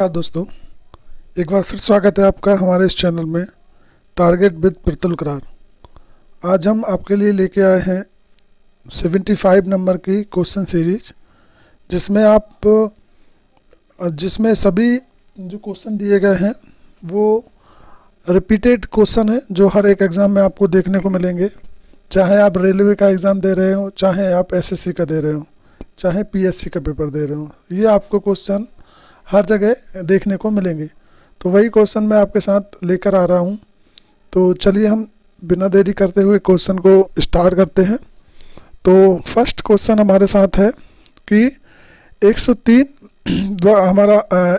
नमस्कार दोस्तों, एक बार फिर स्वागत है आपका हमारे इस चैनल में टारगेट विद प्रतुल करार। आज हम आपके लिए लेके आए हैं 75 नंबर की क्वेश्चन सीरीज, जिसमें सभी जो क्वेश्चन दिए गए हैं वो रिपीटेड क्वेश्चन है जो हर एक एग्ज़ाम में आपको देखने को मिलेंगे। चाहे आप रेलवे का एग्ज़ाम दे रहे हो, चाहे आप एसएससी का दे रहे हो, चाहे पीएससी का पेपर दे रहे हो, ये आपको क्वेश्चन हर जगह देखने को मिलेंगे। तो वही क्वेश्चन मैं आपके साथ लेकर आ रहा हूँ। तो चलिए हम बिना देरी करते हुए क्वेश्चन को स्टार्ट करते हैं। तो फर्स्ट क्वेश्चन हमारे साथ है कि 103 हमारा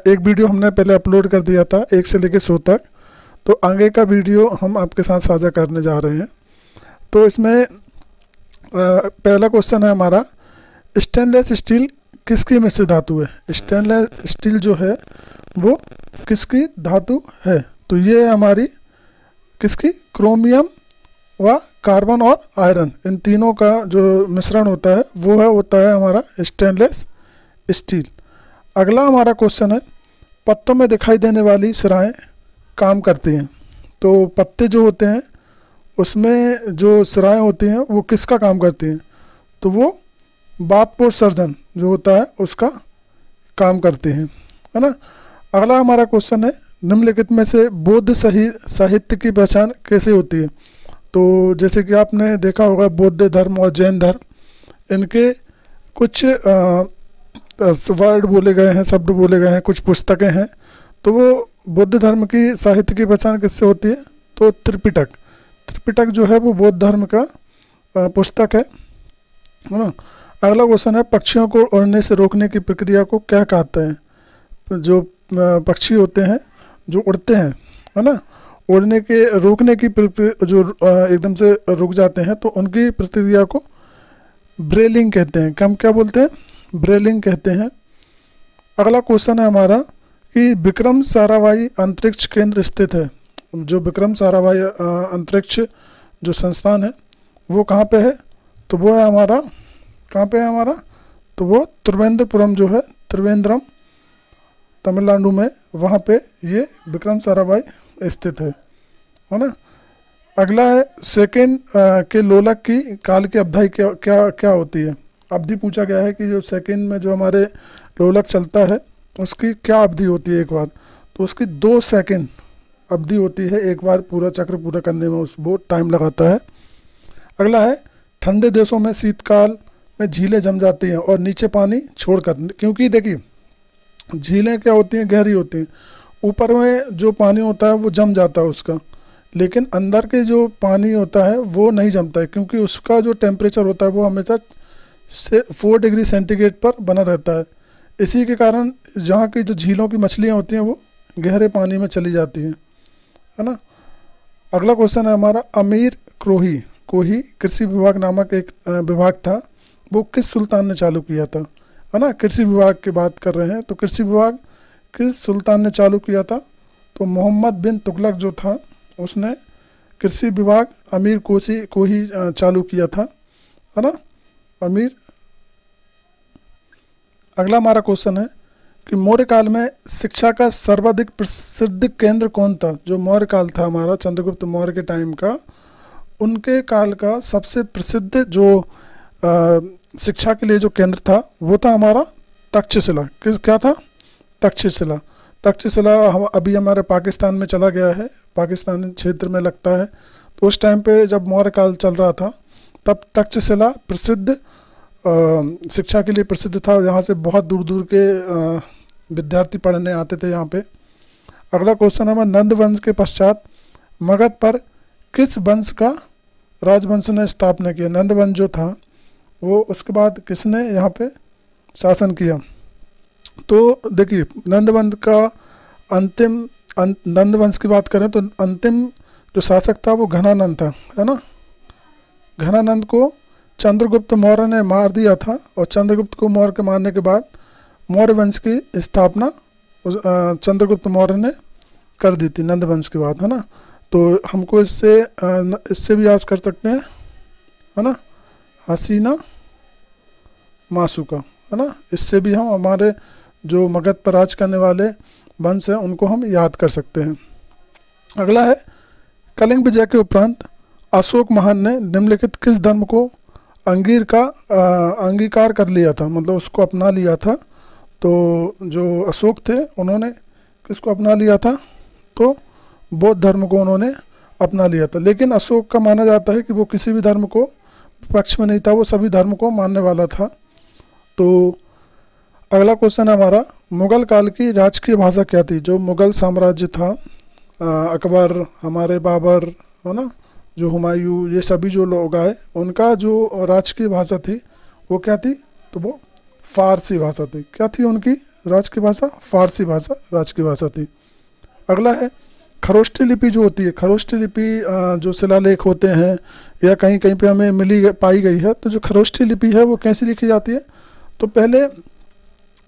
एक वीडियो हमने पहले अपलोड कर दिया था 1 से लेकर 100 तक, तो आगे का वीडियो हम आपके साथ साझा करने जा रहे हैं। तो इसमें पहला क्वेश्चन है हमारा, स्टेनलेस स्टील किसकी मिश्र धातु है। स्टेनलेस स्टील जो है वो किसकी धातु है। तो ये हमारी किसकी, क्रोमियम व कार्बन और आयरन, इन तीनों का जो मिश्रण होता है वो होता है हमारा स्टेनलेस स्टील। अगला हमारा क्वेश्चन है, पत्तों में दिखाई देने वाली सिराएं काम करती हैं। तो पत्ते जो होते हैं उसमें जो सिराएं होती हैं वो किसका काम करती हैं। तो वो वातपोत्सर्जन जो होता है उसका काम करते हैं, है ना। अगला हमारा क्वेश्चन है, निम्नलिखित में से बौद्ध साहित्य की पहचान कैसे होती है। तो जैसे कि आपने देखा होगा बौद्ध धर्म और जैन धर्म, इनके कुछ वर्ड बोले गए हैं, शब्द बोले गए हैं, कुछ पुस्तकें हैं। तो वो बौद्ध धर्म की साहित्य की पहचान किससे होती है। तो त्रिपिटक जो है वो बौद्ध धर्म का पुस्तक है ना। अगला क्वेश्चन है, पक्षियों को उड़ने से रोकने की प्रक्रिया को क्या कहते हैं। जो पक्षी होते हैं जो उड़ते हैं, है ना, उड़ने के रोकने की जो एकदम से रुक जाते हैं तो उनकी प्रक्रिया को ब्रेलिंग कहते हैं। हम क्या बोलते हैं, ब्रेलिंग कहते हैं। अगला क्वेश्चन है हमारा कि विक्रम साराभाई अंतरिक्ष केंद्र स्थित है। जो विक्रम साराभाई अंतरिक्ष जो संस्थान है वो कहाँ पे है। तो वो है हमारा, कहाँ पे है हमारा, तो वो त्रिवेंद्रपुरम जो है, त्रिवेंद्रम तमिलनाडु में, वहाँ पे ये विक्रम साराभाई स्थित है ना। अगला है, सेकेंड के लोलक की काल की अवधि क्या होती है। अवधि पूछा गया है कि जो सेकेंड में जो हमारे लोलक चलता है उसकी क्या अवधि होती है एक बार। तो उसकी 2 सेकेंड अवधि होती है एक बार पूरा चक्र पूरा करने में, उस बहुत टाइम लगाता है। अगला है, ठंडे देशों में शीतकाल में झीलें जम जाती हैं और नीचे पानी छोड़कर, क्योंकि देखिए झीलें क्या होती हैं, गहरी होती हैं, ऊपर में जो पानी होता है वो जम जाता है उसका, लेकिन अंदर के जो पानी होता है वो नहीं जमता है, क्योंकि उसका जो टेम्परेचर होता है वो हमेशा 4 डिग्री सेंटीग्रेड पर बना रहता है। इसी के कारण जहाँ की जो झीलों की मछलियाँ होती हैं वो गहरे पानी में चली जाती हैं, है ना। अगला क्वेश्चन है हमारा, अमीर कोही कृषि विभाग नामक एक विभाग था, वो किस सुल्तान ने चालू किया था, है ना। कृषि विभाग की बात कर रहे हैं, तो कृषि विभाग किस सुल्तान ने चालू किया था। तो मोहम्मद बिन तुगलक जो था उसने कृषि विभाग अमीर कोही चालू किया था, है ना, अमीर। अगला हमारा क्वेश्चन है कि मौर्य काल में शिक्षा का सर्वाधिक प्रसिद्ध केंद्र कौन था। जो मौर्य काल था हमारा, चंद्रगुप्त मौर्य के टाइम का, उनके काल का सबसे प्रसिद्ध जो शिक्षा के लिए जो केंद्र था वो था हमारा तक्षशिला। क्या था, तक्षशिला। तक्षशिला अभी हमारे पाकिस्तान में चला गया है, पाकिस्तानी क्षेत्र में लगता है। तो उस टाइम पे जब मौर्य काल चल रहा था तब तक्षशिला प्रसिद्ध शिक्षा के लिए प्रसिद्ध था। यहाँ से बहुत दूर दूर के विद्यार्थी पढ़ने आते थे यहाँ पे। अगला क्वेश्चन है, नंद वंश के पश्चात मगध पर किस वंश का राजवंश ने स्थापना किया। नंद वंश जो था वो उसके बाद किसने यहाँ पे शासन किया। तो देखिए नंद वंश का नंद वंश की बात करें तो अंतिम जो शासक था वो घनानंद था, है ना। घनानंद को चंद्रगुप्त मौर्य ने मार दिया था, और चंद्रगुप्त को मौर्य के मारने के बाद मौर्य वंश की स्थापना चंद्रगुप्त मौर्य ने कर दी थी नंद वंश के बाद, है ना। तो हमको इससे भी याद कर सकते हैं, है ना, हसीना मासूका, है ना। इससे भी हम हमारे जो मगध पर राज करने वाले वंश हैं उनको हम याद कर सकते हैं। अगला है, कलिंग विजय के उपरांत अशोक महान ने निम्नलिखित किस धर्म को अंगीकार कर लिया था, मतलब उसको अपना लिया था। तो जो अशोक थे उन्होंने किसको अपना लिया था, तो बौद्ध धर्म को उन्होंने अपना लिया था। लेकिन अशोक का माना जाता है कि वो किसी भी धर्म को पक्ष में नहीं था, वो सभी धर्म को मानने वाला था। तो अगला क्वेश्चन है हमारा, मुगल काल की राजकीय भाषा क्या थी। जो मुगल साम्राज्य था, अकबर, हमारे बाबर, है ना, जो हुमायूं, ये सभी जो लोग आए, उनका जो राजकीय भाषा थी वो क्या थी, तो वो फारसी भाषा थी। क्या थी उनकी राजकीय भाषा, फारसी भाषा राजकीय भाषा थी। अगला है, खरोष्ठी लिपि जो होती है, खरोष्ठी लिपि जो शिलालेख होते हैं या कहीं कहीं पे हमें पाई गई है, तो जो खरोष्ठी लिपि है वो कैसी लिखी जाती है, तो पहले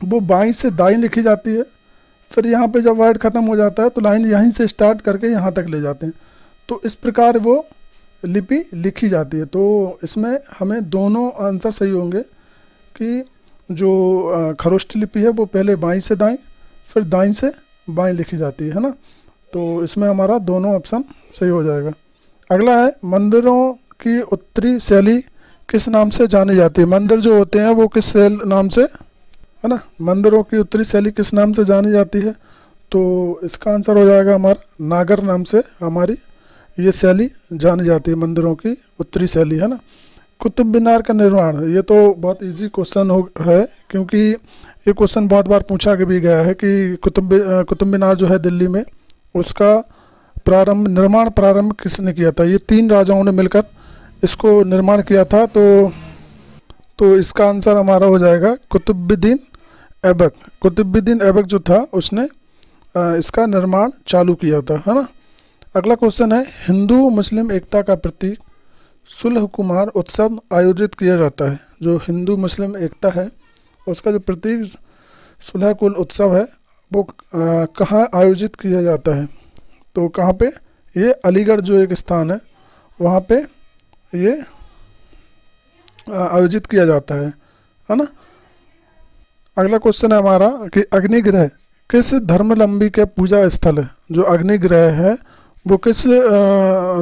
वो बाईं से दाईं लिखी जाती है, फिर यहाँ पे जब वर्ड ख़त्म हो जाता है तो लाइन यहीं से स्टार्ट करके यहाँ तक ले जाते हैं। तो इस प्रकार वो लिपि लिखी जाती है। तो इसमें हमें दोनों आंसर सही होंगे कि जो खरोष्ठी लिपि है वो पहले बाईं से दाईं फिर दाईं से बाईं लिखी जाती है ना। तो इसमें हमारा दोनों ऑप्शन सही हो जाएगा। अगला है, मंदिरों की उत्तरी शैली किस नाम से जानी जाती है। मंदिर जो होते हैं वो किस नाम से, है ना, मंदिरों की उत्तरी शैली किस नाम से जानी जाती है, तो इसका आंसर हो जाएगा हमारा नागर नाम से हमारी ये शैली जानी जाती है, मंदिरों की उत्तरी शैली, है ना। कुतुब मीनार का निर्माण, ये तो बहुत इजी क्वेश्चन है क्योंकि ये क्वेश्चन बहुत बार पूछा भी गया है कि कुतुब मीनार जो है दिल्ली में, उसका निर्माण प्रारंभ किसने किया था। ये 3 राजाओं ने मिलकर इसको निर्माण किया था। तो इसका आंसर हमारा हो जाएगा कुतुबुद्दीन ऐबक। कुतुबुद्दीन ऐबक जो था उसने इसका निर्माण चालू किया था, है ना। अगला क्वेश्चन है, हिंदू मुस्लिम एकता का प्रतीक सुलह कुमार उत्सव आयोजित किया जाता है। जो हिंदू मुस्लिम एकता है उसका जो प्रतीक सुलह कुल उत्सव है वो कहाँ आयोजित किया जाता है, तो कहाँ पे, ये अलीगढ़ जो एक स्थान है वहाँ पे ये आयोजित किया जाता है ना। अगला क्वेश्चन है हमारा कि अग्निग्रह किस धर्मावलंबी के पूजा स्थल है। जो अग्निग्रह है वो किस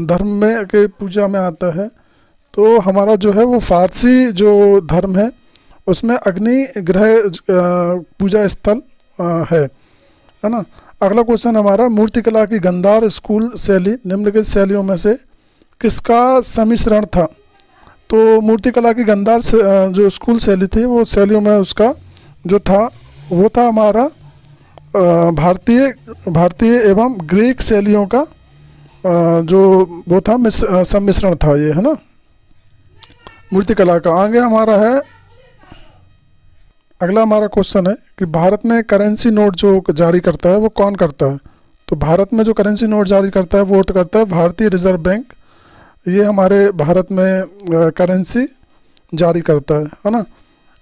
धर्म में के पूजा में आता है, तो हमारा जो है वो फारसी जो धर्म है उसमें अग्निग्रह पूजा स्थल है ना। अगला क्वेश्चन हमारा, मूर्तिकला की गंधार स्कूल शैली निम्नलिखित शैलियों में से किसका सम्मिश्रण था। तो मूर्तिकला की गंधार जो स्कूल शैली थी वो शैलियों में उसका जो था वो था हमारा भारतीय एवं ग्रीक शैलियों का जो वो था सम्मिश्रण था ये, है ना, मूर्तिकला का। आगे हमारा है, अगला हमारा क्वेश्चन है कि भारत में करेंसी नोट जो जारी करता है वो कौन करता है। तो भारत में जो करेंसी नोट जारी करता है वो करता है भारतीय रिजर्व बैंक। ये हमारे भारत में करेंसी जारी करता है ना।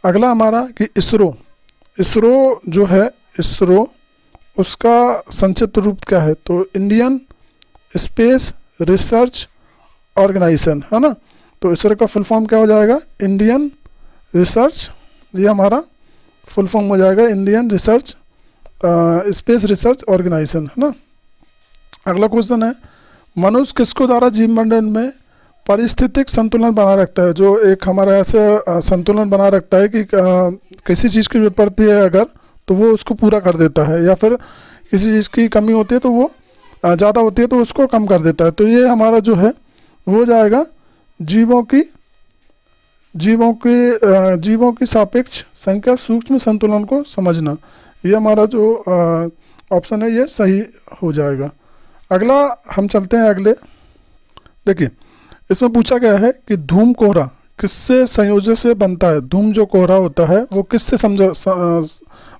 अगला हमारा कि इसरो जो है, इसरो उसका संक्षिप्त रूप क्या है, तो इंडियन स्पेस रिसर्च ऑर्गेनाइजेशन, है ना। तो इसरो का फुल फॉर्म क्या हो जाएगा, इंडियन रिसर्च, ये हमारा फुल फॉर्म हो जाएगा Indian research space research organisation, है ना। अगला क्वेश्चन है, मनुष्य किसको द्वारा जीवमंडल में पारिस्थितिक संतुलन बनाए रखता है। जो एक हमारा ऐसा संतुलन बना रखता है कि किसी चीज़ की जरूरत पड़ती है अगर, तो वो उसको पूरा कर देता है, या फिर किसी चीज़ की कमी होती है तो वो ज़्यादा होती है तो उसको कम कर देता है। तो ये हमारा जो है वो जाएगा जीवों की सापेक्ष संख्या सूक्ष्म संतुलन को समझना। ये हमारा जो ऑप्शन है ये सही हो जाएगा। अगला हम चलते हैं अगले, देखिए इसमें पूछा गया है कि धूम कोहरा किससे संयोजन से बनता है। धूम जो कोहरा होता है वो किससे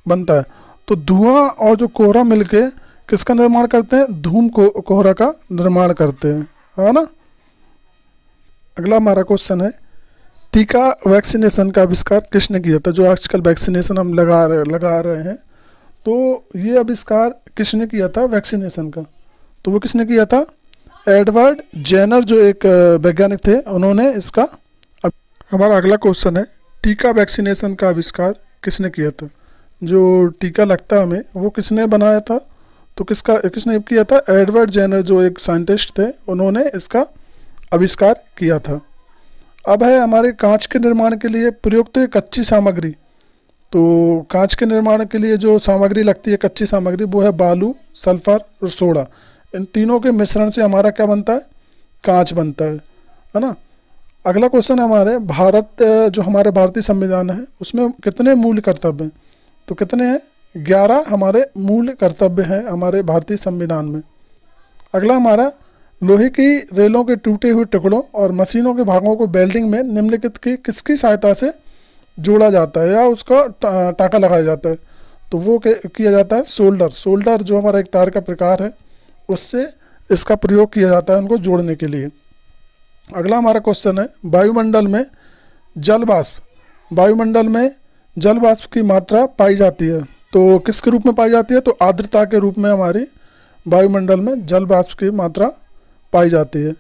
बनता है, तो धुआं और जो कोहरा मिलके किसका निर्माण करते हैं, धूम कोहरा का निर्माण करते हैं, है ना। अगला हमारा क्वेश्चन है, टीका वैक्सीनेशन का आविष्कार किसने किया था। जो आजकल वैक्सीनेशन हम लगा रहे हैं, तो ये आविष्कार किसने किया था वैक्सीनेशन का, तो वो किसने किया था, एडवर्ड जेनर जो एक वैज्ञानिक थे उन्होंने इसका। हमारा अगला क्वेश्चन है, टीका वैक्सीनेशन का आविष्कार किसने किया था। जो टीका लगता है हमें, वो किसने बनाया था? तो किसने किया था? एडवर्ड जेनर जो एक साइंटिस्ट थे, उन्होंने इसका आविष्कार किया था। अब है हमारे कांच के निर्माण के लिए प्रयुक्त कच्ची सामग्री। तो कांच के निर्माण के लिए जो सामग्री लगती है, कच्ची सामग्री, वो है बालू, सल्फर और सोडा। इन तीनों के मिश्रण से हमारा क्या बनता है? कांच बनता है ना। अगला क्वेश्चन है हमारे जो हमारे भारतीय संविधान है उसमें कितने मूल कर्तव्य हैं? तो कितने हैं? 11 हमारे मूल कर्तव्य हैं हमारे भारतीय संविधान में। अगला हमारा लोहे की रेलों के टूटे हुए टुकड़ों और मशीनों के भागों को वेल्डिंग में निम्नलिखित की किसकी सहायता से जोड़ा जाता है या उसका टाँका लगाया जाता है? तो वो किया जाता है सोल्डर जो हमारा एक तार का प्रकार है, उससे इसका प्रयोग किया जाता है उनको जोड़ने के लिए। अगला हमारा क्वेश्चन है वायुमंडल में जल वाष्प की मात्रा पाई जाती है, तो किसके रूप में पाई जाती है? तो आर्द्रता के रूप में हमारी वायुमंडल में जल वाष्प की मात्रा पाई जाती है।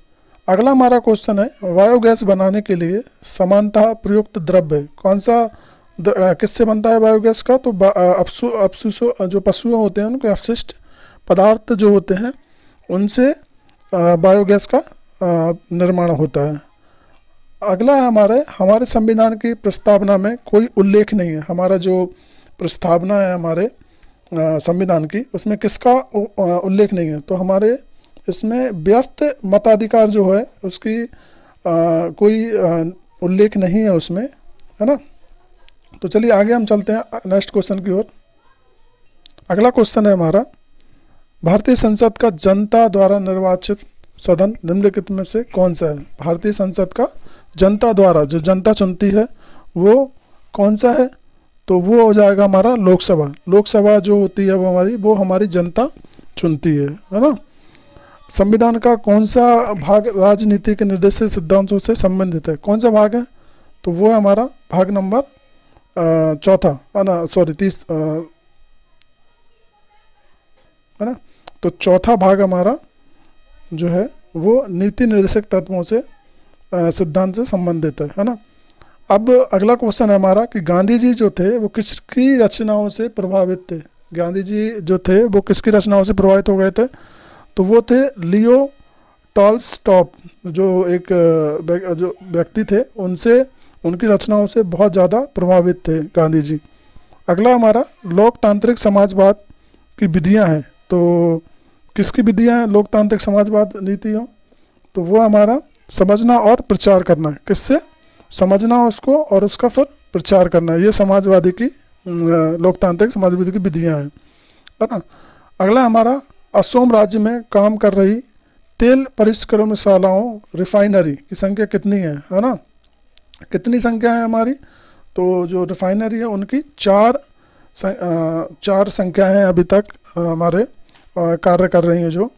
अगला हमारा क्वेश्चन है बायोगैस बनाने के लिए समानतः प्रयुक्त द्रव्य कौन सा किससे बनता है बायोगैस का? तो अपशिष्ट जो पशुओं होते हैं उनके अपशिष्ट पदार्थ जो होते हैं उनसे बायोगैस का निर्माण होता है। अगला है हमारे संविधान की प्रस्तावना में कोई उल्लेख नहीं है। हमारा जो प्रस्तावना है हमारे संविधान की, उसमें किसका उल्लेख नहीं है? तो हमारे इसमें व्यस्त मताधिकार जो है उसकी कोई उल्लेख नहीं है उसमें, है ना। तो चलिए आगे हम चलते हैं नेक्स्ट क्वेश्चन की ओर। अगला क्वेश्चन है हमारा भारतीय संसद का जनता द्वारा निर्वाचित सदन निम्नलिखित में से कौन सा है? भारतीय संसद का जनता द्वारा जो जनता चुनती है वो कौन सा है? तो वो हो जाएगा हमारा लोकसभा जो होती है वो हमारी जनता चुनती है ना। संविधान का कौन सा भाग राजनीति के निर्देशित सिद्धांतों से संबंधित है? कौन सा भाग है? तो वो है हमारा भाग नंबर 30 है ना। तो चौथा भाग हमारा जो है वो नीति निर्देशक तत्वों से सिद्धांत से संबंधित है ना। अब अगला क्वेश्चन है हमारा कि गांधी जी जो थे वो किसकी रचनाओं से प्रभावित थे? गांधी जी जो थे वो किसकी रचनाओं से प्रभावित हो गए थे? तो वो थे लियो टॉल्स्टॉय जो एक जो व्यक्ति थे, उनकी रचनाओं से बहुत ज़्यादा प्रभावित थे गांधी जी। अगला हमारा लोकतांत्रिक समाजवाद की विधियां हैं। तो किसकी विधियां हैं लोकतांत्रिक समाजवाद नीतियों? तो वो हमारा समझना और प्रचार करना है। किससे? समझना उसको और उसका फिर प्रचार करना है। ये समाजवादी की लोकतांत्रिक समाजवादी की विधियां हैं, है ना। अगला हमारा असम राज्य में काम कर रही तेल परिष्करणशालाओं रिफाइनरी की संख्या कितनी है ना। कितनी संख्या है हमारी? तो जो रिफाइनरी है उनकी चार संख्या है अभी तक हमारे कार्य कर रही हैं जो।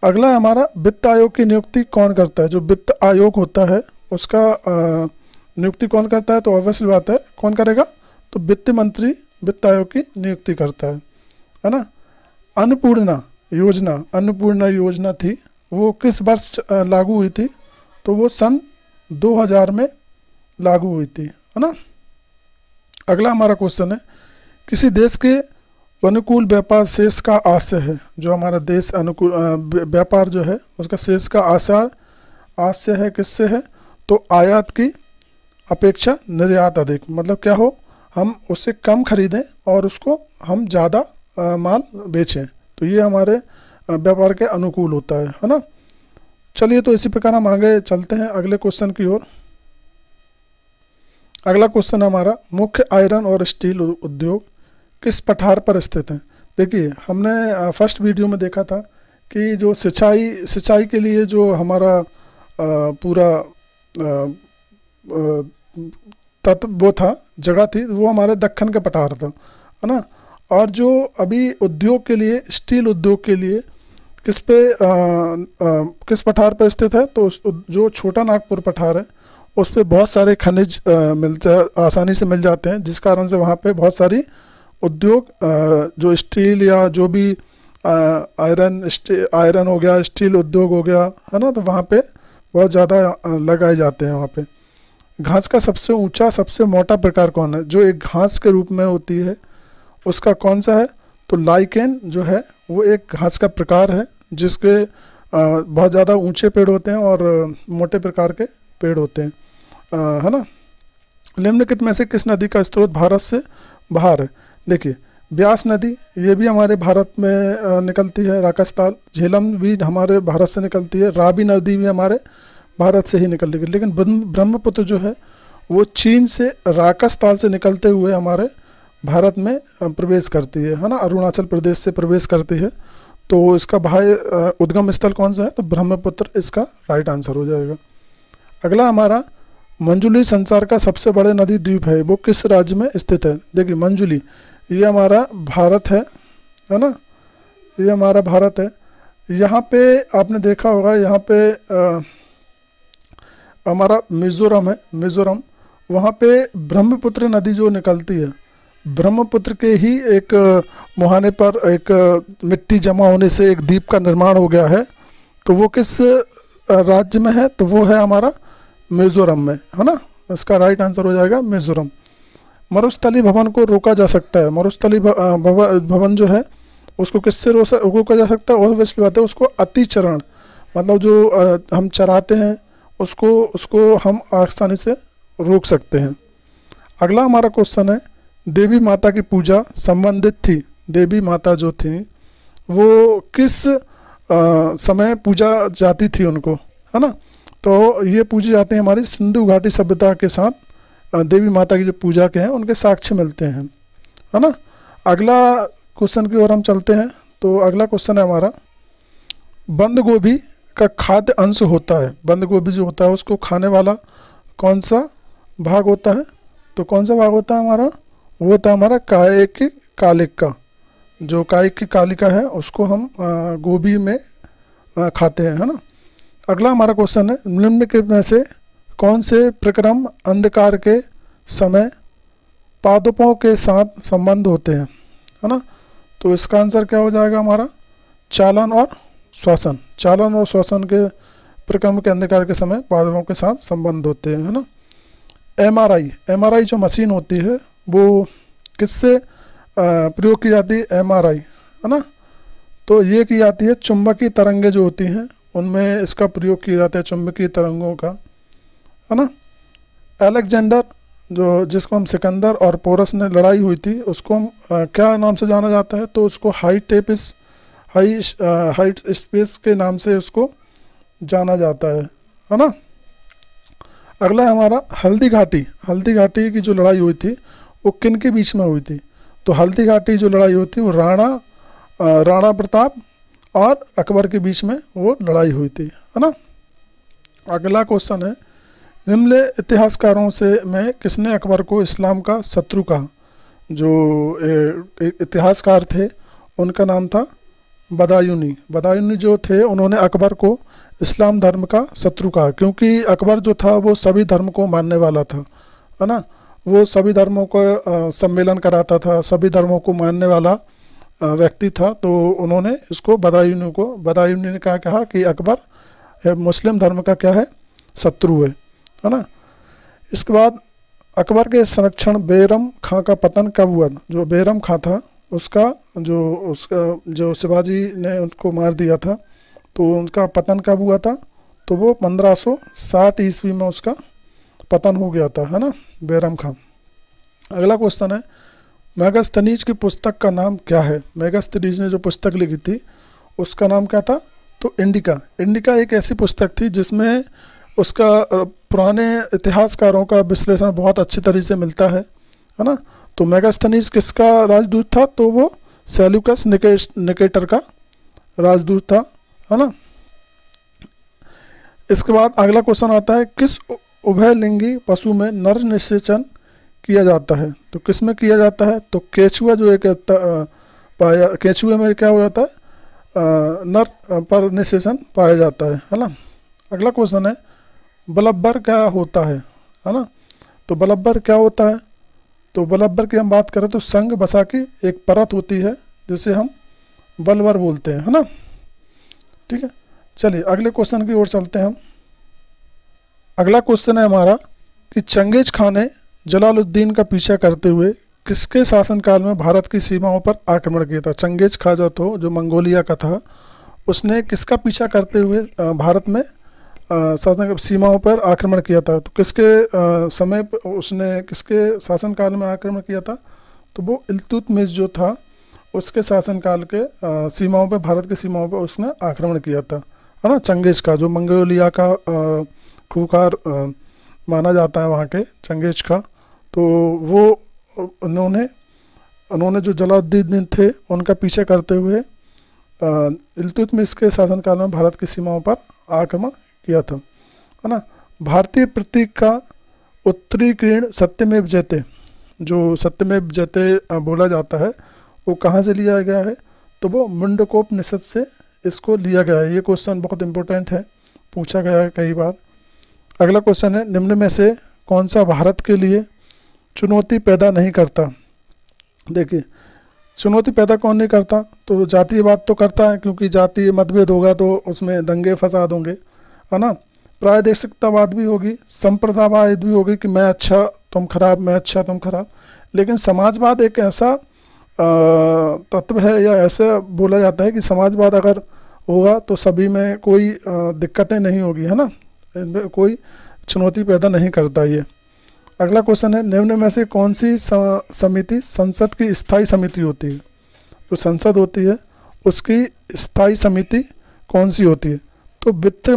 अगला हमारा वित्त आयोग की नियुक्ति कौन करता है? जो वित्त आयोग होता है उसका नियुक्ति कौन करता है? तो ऑब्वियसली बात है कौन करेगा? तो वित्त मंत्री वित्त आयोग की नियुक्ति करता है ना। अन्नपूर्णा योजना थी, वो किस वर्ष लागू हुई थी? तो वो सन 2000 में लागू हुई थी, है ना। अगला हमारा क्वेश्चन है किसी देश के अनुकूल व्यापार शेष का आशय है। जो हमारा देश अनुकूल व्यापार जो है उसका शेष का आशय है किससे है? तो आयात की अपेक्षा निर्यात अधिक। मतलब क्या हो, हम उससे कम खरीदें और उसको हम ज़्यादा माल बेचें, तो ये हमारे व्यापार के अनुकूल होता है ना। चलिए तो इसी प्रकार हम आगे चलते हैं अगले क्वेश्चन की ओर। अगला क्वेश्चन हमारा मुख्य आयरन और स्टील उद्योग किस पठार पर स्थित है? देखिए हमने फर्स्ट वीडियो में देखा था कि जो सिंचाई के लिए जो हमारा पूरा तत्व वो था, जगह थी, वो हमारे दक्कन के पठार था, है ना। और जो अभी उद्योग के लिए स्टील उद्योग के लिए किस पठार पर स्थित है? तो जो छोटा नागपुर पठार है उस पर बहुत सारे खनिज आसानी से मिल जाते हैं, जिस कारण से वहाँ पे बहुत सारी उद्योग जो स्टील या जो भी आयरन हो गया, स्टील उद्योग हो गया, है ना, तो वहाँ पे बहुत ज़्यादा लगाए जाते हैं वहाँ पे। घास का सबसे ऊंचा सबसे मोटा प्रकार कौन है? जो एक घास के रूप में होती है उसका कौन सा है? तो लाइकेन जो है वो एक घास का प्रकार है जिसके बहुत ज़्यादा ऊंचे पेड़ होते हैं और मोटे प्रकार के पेड़ होते हैं, है ना। निम्नलिखित में से किस नदी का स्रोत भारत से बाहर है? देखिए, ब्यास नदी ये भी हमारे भारत में निकलती है, राकास्ताल। झेलम भी हमारे भारत से निकलती है। रावी नदी भी हमारे भारत से ही निकलती है। लेकिन ब्रह्मपुत्र जो है वो चीन से राकास्ताल से निकलते हुए हमारे भारत में प्रवेश करती है ना, अरुणाचल प्रदेश से प्रवेश करती है। तो इसका बाह्य उद्गम स्थल कौन सा है? तो ब्रह्मपुत्र इसका राइट आंसर हो जाएगा। अगला हमारा, मंजुली संसार का सबसे बड़े नदी द्वीप है, वो किस राज्य में स्थित है? देखिए, मंजुली ये हमारा भारत है ना, ये हमारा भारत है। यहाँ पे आपने देखा होगा, यहाँ पे हमारा मिज़ोरम है, मिज़ोरम। वहाँ पे ब्रह्मपुत्र नदी जो निकलती है, ब्रह्मपुत्र के ही एक मुहाने पर एक मिट्टी जमा होने से एक द्वीप का निर्माण हो गया है। तो वो किस राज्य में है? तो वो है हमारा मिज़ोरम में, है ना। इसका राइट आंसर हो जाएगा मिज़ोरम। मरुस्थली भवन को रोका जा सकता है। मरुस्थली भवन जो है उसको किससे रोका जा सकता है? ऑब्वियसली बात है, उसको अतिचरण, मतलब जो हम चराते हैं उसको हम आसानी से रोक सकते हैं। अगला हमारा क्वेश्चन है, देवी माता की पूजा संबंधित थी। देवी माता जो थी वो किस समय पूजा जाती थी उनको, है ना। तो ये पूजी जाते हैं हमारी सिंधु घाटी सभ्यता के साथ। देवी माता की जो पूजा के हैं उनके साक्ष्य मिलते हैं, है ना। अगला क्वेश्चन की ओर हम चलते हैं। तो अगला क्वेश्चन है हमारा, बंद गोभी का खाद्य अंश होता है। बंद गोभी जो होता है उसको खाने वाला कौन सा भाग होता है? तो कौन सा भाग होता है हमारा? वो होता है हमारा कायिक की कालिका। जो कायिक की कालिका है उसको हम गोभी में खाते हैं, है ना। अगला हमारा क्वेश्चन है, निम्नलिखित में से कौन से प्रक्रम अंधकार के समय पादपों के साथ संबंध होते हैं, है ना। तो इसका आंसर क्या हो जाएगा हमारा? चालन और श्वसन। चालन और श्वसन के प्रक्रम के अंधकार के समय पादपों के साथ संबंध होते हैं, है ना। एमआरआई जो मशीन होती है वो किससे प्रयोग की जाती है? एमआरआई, है ना। तो ये की जाती है चुंबकीय तरंगें जो होती हैं उनमें इसका प्रयोग किया जाता है, चुंबकीय तरंगों का, है ना। अलेक्जेंडर जो जिसको हम सिकंदर और पोरस ने लड़ाई हुई थी उसको हम क्या नाम से जाना जाता है? तो उसको हाइट स्पेस के नाम से उसको जाना जाता है ना। अगला है हमारा हल्दी घाटी। हल्दी घाटी की जो लड़ाई हुई थी वो किन के बीच में हुई थी? तो हल्दी घाटी जो लड़ाई हुई थी वो राणा प्रताप और अकबर के बीच में वो लड़ाई हुई थी, है ना। अगला क्वेश्चन है, निम्न इतिहासकारों से में किसने अकबर को इस्लाम का शत्रु कहा? जो इतिहासकार थे उनका नाम था बदायूनी। बदायूनी जो थे उन्होंने अकबर को इस्लाम धर्म का शत्रु कहा, क्योंकि अकबर जो था वो सभी धर्म को मानने वाला था, है ना। वो सभी धर्मों का सम्मेलन कराता था, सभी धर्मों को मानने वाला व्यक्ति था। तो उन्होंने इसको बदायूनी ने कहा कि अकबर मुस्लिम धर्म का क्या है? शत्रु है ना। इसके बाद अकबर के संरक्षण बैरम खां का पतन कब हुआ? जो बैरम खां था उसका जो शिवाजी ने उनको मार दिया था, तो उनका पतन कब हुआ था? तो वो 1560 ईस्वी में उसका पतन हो गया था, है ना, बैरम खां। अगला क्वेश्चन है, मेगास्थनीज की पुस्तक का नाम क्या है? मेगास्थनीज ने जो पुस्तक लिखी थी उसका नाम क्या था? तो इंडिका। इंडिका एक ऐसी पुस्तक थी जिसमें उसका पुराने इतिहासकारों का विश्लेषण बहुत अच्छी तरीके से मिलता है ना। तो मेगास्थनीज किसका राजदूत था? तो वो सेल्यूकस निकेटर का राजदूत था, है ना। इसके बाद अगला क्वेश्चन आता है, किस उभयलिंगी पशु में नर निषेचन किया जाता है? तो किस में किया जाता है? तो केचुआ जो एक केचुए में क्या हो जाता है? नर पर निषेचन पाया जाता है ना। अगला क्वेश्चन है, बलब्बर क्या होता है ना। तो बलब्बर क्या होता है? तो बलब्बर की हम बात करें तो संग बसा की एक परत होती है जिसे हम बलवर बोलते हैं, है ना। ठीक है, चलिए अगले क्वेश्चन की ओर चलते हैं हम। अगला क्वेश्चन है हमारा कि चंगेज खान ने जलालुद्दीन का पीछा करते हुए किसके शासनकाल में भारत की सीमाओं पर आक्रमण किया था? चंगेज खां जो मंगोलिया का था, उसने किसका पीछा करते हुए भारत में शासन सीमाओं पर आक्रमण किया था? तो किसके समय पर उसने किसके शासनकाल में आक्रमण किया था? तो वो इल्तुतमिश जो था उसके शासनकाल के सीमाओं पर, भारत की सीमाओं पर उसने आक्रमण किया था, है ना। चंगेज खां जो मंगोलिया का खूंखार माना जाता है वहाँ के चंगेज खां, तो वो उन्होंने जो जलालुद्दीन थे उनका पीछे करते हुए इल्तुतमिश के शासनकाल में भारत की सीमाओं पर आक्रमण किया था, है ना। भारतीय प्रतीक का उत्तरी किरण सत्यमेव जयते, जो सत्यमेव जयते बोला जाता है, वो कहाँ से लिया गया है? तो वो मुंडकोपनिषद से इसको लिया गया है। ये क्वेश्चन बहुत इंपॉर्टेंट है, पूछा गया है कई बार। अगला क्वेश्चन है, निम्न में से कौन सा भारत के लिए चुनौती पैदा नहीं करता? देखिए, चुनौती पैदा कौन नहीं करता? तो जातीयवाद तो करता है, क्योंकि जातीय मतभेद होगा तो उसमें दंगे फसाद होंगे, है ना। प्रायदेशिकतावाद भी होगी, संप्रदायवाद भी होगी कि मैं अच्छा तुम खराब, मैं अच्छा तुम खराब। लेकिन समाजवाद एक ऐसा तत्व है, या ऐसा बोला जाता है कि समाजवाद अगर होगा तो सभी में कोई दिक्कतें नहीं होगी, है ना, इनमें कोई चुनौती पैदा नहीं करता ये। अगला क्वेश्चन है, निम्न में से कौन सी समिति संसद की स्थायी समिति होती है? जो संसद होती है उसकी स्थायी समिति कौन सी होती है? तो वित्त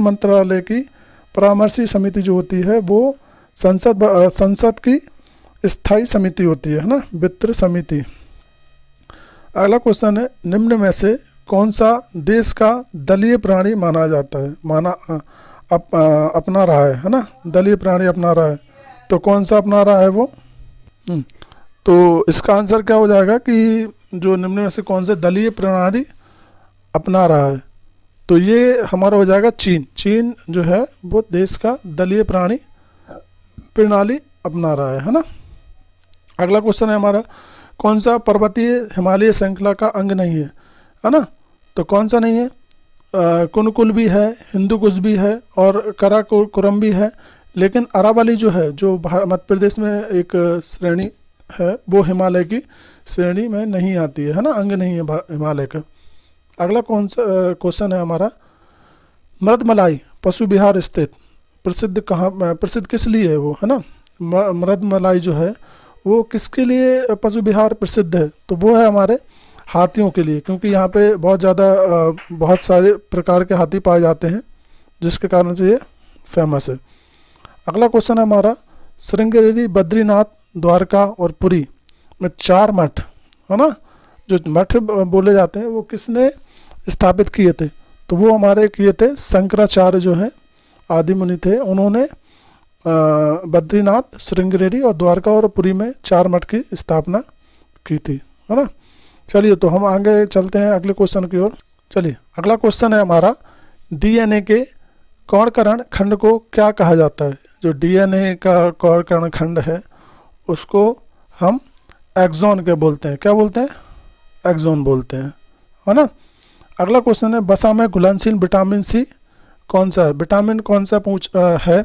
मंत्रालय की परामर्शी समिति जो होती है वो संसद की स्थायी समिति होती है ना, वित्त समिति। अगला क्वेश्चन है, निम्न में से कौन सा देश का दलीय प्राणी माना जाता है, अपना रहा है ना, दलीय प्राणी अपना रहा है? तो कौन सा अपना रहा है वो? तो इसका आंसर क्या हो जाएगा कि जो निम्न में से कौन से दलीय प्रणाली अपना रहा है? तो ये हमारा हो जाएगा चीन जो है वो देश का दलीय प्रणाली अपना रहा है ना। अगला क्वेश्चन है हमारा, कौन सा पर्वतीय हिमालय श्रृंखला का अंग नहीं है ना? तो कौन सा नहीं है? कुनकुल भी है, हिंदुकुश भी है और काराकोरम भी है, लेकिन अरावली जो है, जो मध्य प्रदेश में एक श्रेणी है, वो हिमालय की श्रेणी में नहीं आती है ना, अंग नहीं है हिमालय का। अगला कौन सा क्वेश्चन है हमारा, मृदमलाई पशु विहार स्थित प्रसिद्ध किस लिए है वो, है ना? मृदमलाई जो है वो किसके लिए पशु विहार प्रसिद्ध है? तो वो है हमारे हाथियों के लिए, क्योंकि यहाँ पे बहुत सारे प्रकार के हाथी पाए जाते हैं, जिसके कारण से ये फेमस है। अगला क्वेश्चन है हमारा, श्रृंगेरी, बद्रीनाथ, द्वारका और पुरी में 4 मठ, है ना, जो मठ बोले जाते हैं वो किसने स्थापित किए थे? तो वो हमारे किए थे शंकराचार्य जो है आदि मुनि थे, उन्होंने बद्रीनाथ, श्रृंगेरी और द्वारका और पुरी में 4 मठ की स्थापना की थी, है ना। चलिए, तो हम आगे चलते हैं अगले क्वेश्चन की ओर। चलिए, अगला क्वेश्चन है हमारा, डीएनए के कौणकरण खंड को क्या कहा जाता है? जो डीएनए का कौणकरण खंड है उसको हम एक्सॉन के बोलते हैं। क्या बोलते हैं? एक्सॉन बोलते हैं, है ना। अगला क्वेश्चन है, वसा में घुलनशील विटामिन सी कौन सा है? विटामिन कौन सा है?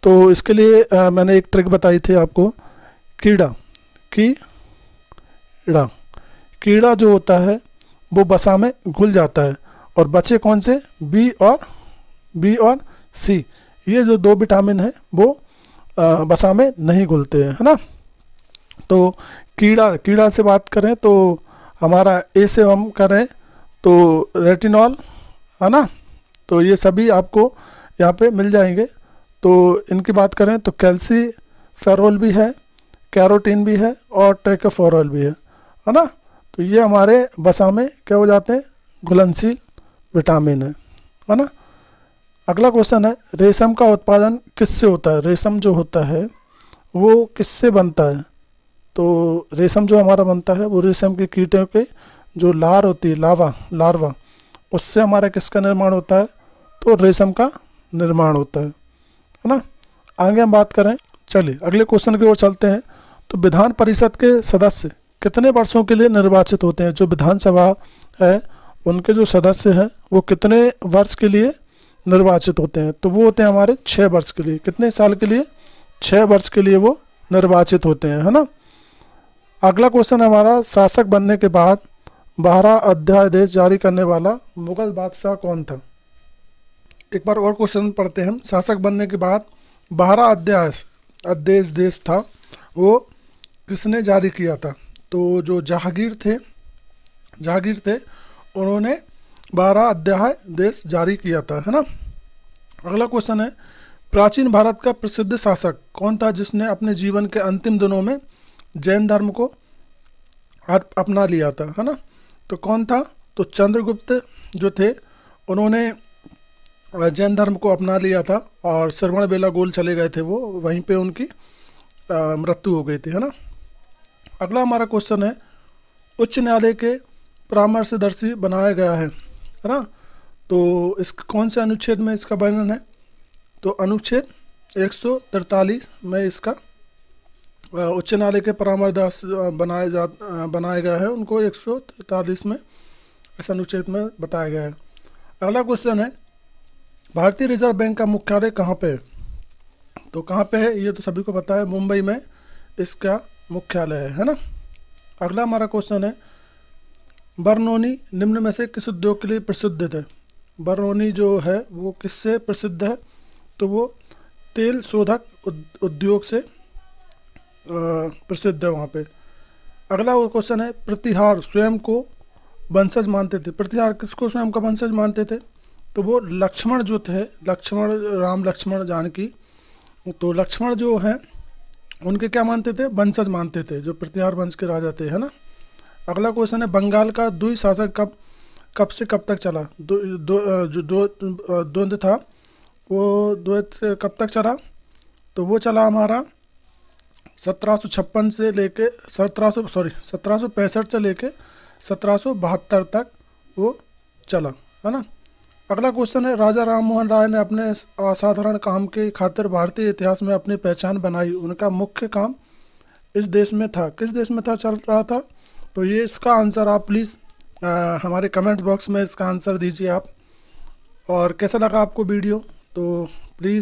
तो इसके लिए मैंने एक ट्रिक बताई थी आपको, कीड़ा जो होता है वो वसा में घुल जाता है, और बचे कौन से? बी और सी। ये जो 2 विटामिन है वो वसा में नहीं घुलते हैं, है ना। तो कीड़ा से बात करें तो हमारा ए से हम करें तो रेटिनॉल, है ना। तो ये सभी आपको यहाँ पे मिल जाएंगे। तो इनकी बात करें तो कैल्सीफेरोल भी है, कैरोटीन भी है और टेकोफेरोल भी है ना। तो ये हमारे वसा में क्या हो जाते हैं? घुलनशील विटामिन है ना। अगला क्वेश्चन है, रेशम का उत्पादन किससे होता है? रेशम जो होता है वो किससे बनता है? तो रेशम जो हमारा बनता है वो रेशम के कीटों के जो लार होती है, लार्वा, उससे हमारा किसका निर्माण होता है? तो रेशम का निर्माण होता है ना। आगे हम बात करें, चलिए अगले क्वेश्चन की ओर चलते हैं। तो विधान परिषद के सदस्य कितने वर्षों के लिए निर्वाचित होते हैं? जो विधानसभा है उनके जो सदस्य हैं वो कितने वर्ष के लिए निर्वाचित होते हैं? तो वो होते हैं हमारे 6 वर्ष के लिए। कितने साल के लिए? 6 वर्ष के लिए वो निर्वाचित होते हैं, है ना। अगला क्वेश्चन हमारा, शासक बनने के बाद 12 अध्यादेश जारी करने वाला मुगल बादशाह कौन था? एक बार और क्वेश्चन पढ़ते हैं हम। शासक बनने के बाद 12 अध्यादेश था, वो किसने जारी किया था? तो जो जहांगीर थे उन्होंने 12 अध्यादेश जारी किया था, है ना। अगला क्वेश्चन है, प्राचीन भारत का प्रसिद्ध शासक कौन था जिसने अपने जीवन के अंतिम दिनों में जैन धर्म को अपना लिया था, है ना। तो कौन था? तो चंद्रगुप्त जो थे उन्होंने जैन धर्म को अपना लिया था और श्रवण बेलागोल चले गए थे, वो वहीं पे उनकी मृत्यु हो गई थी, है ना। अगला हमारा क्वेश्चन है, उच्च न्यायालय के परामर्शदर्शी बनाया गया है ना। तो इस कौन से अनुच्छेद में इसका वर्णन है? तो अनुच्छेद 143 में इसका उच्च न्यायालय के परामर्शदर्शी बनाया गया है, उनको 143 में इस अनुच्छेद में बताया गया है। अगला क्वेश्चन है, भारतीय रिजर्व बैंक का मुख्यालय कहाँ पे है? तो कहाँ पे है ये तो सभी को पता है, मुंबई में इसका मुख्यालय है ना। अगला हमारा क्वेश्चन है, बरनौनी निम्न में से किस उद्योग के लिए प्रसिद्ध थे? बरनौनी जो है वो किससे प्रसिद्ध है? तो वो तेल शोधक उद्योग से प्रसिद्ध है वहाँ पे। अगला वो क्वेश्चन है, प्रतिहार स्वयं को वंशज मानते थे। प्रतिहार किसको स्वयं का वंशज मानते थे? तो वो लक्ष्मण जो थे, राम लक्ष्मण जानकी, तो लक्ष्मण जो हैं उनके क्या मानते थे? वंशज मानते थे, जो प्रतिहार वंश के राजा थे, है ना। अगला क्वेश्चन है, बंगाल का द्वैत शासन कब से कब तक चला? जो द्वंद्व था वो द्वैत कब तक चला? तो वो चला हमारा 1765 से लेके 1765 से लेके 1772 तक वो चला, है ना। अगला क्वेश्चन है, राजा राम मोहन राय ने अपने असाधारण काम के खातिर भारतीय इतिहास में अपनी पहचान बनाई, उनका मुख्य काम इस देश में था, किस देश में था चल रहा था? तो ये इसका आंसर आप प्लीज़ हमारे कमेंट बॉक्स में इसका आंसर दीजिए आप। और कैसा लगा आपको वीडियो? तो प्लीज़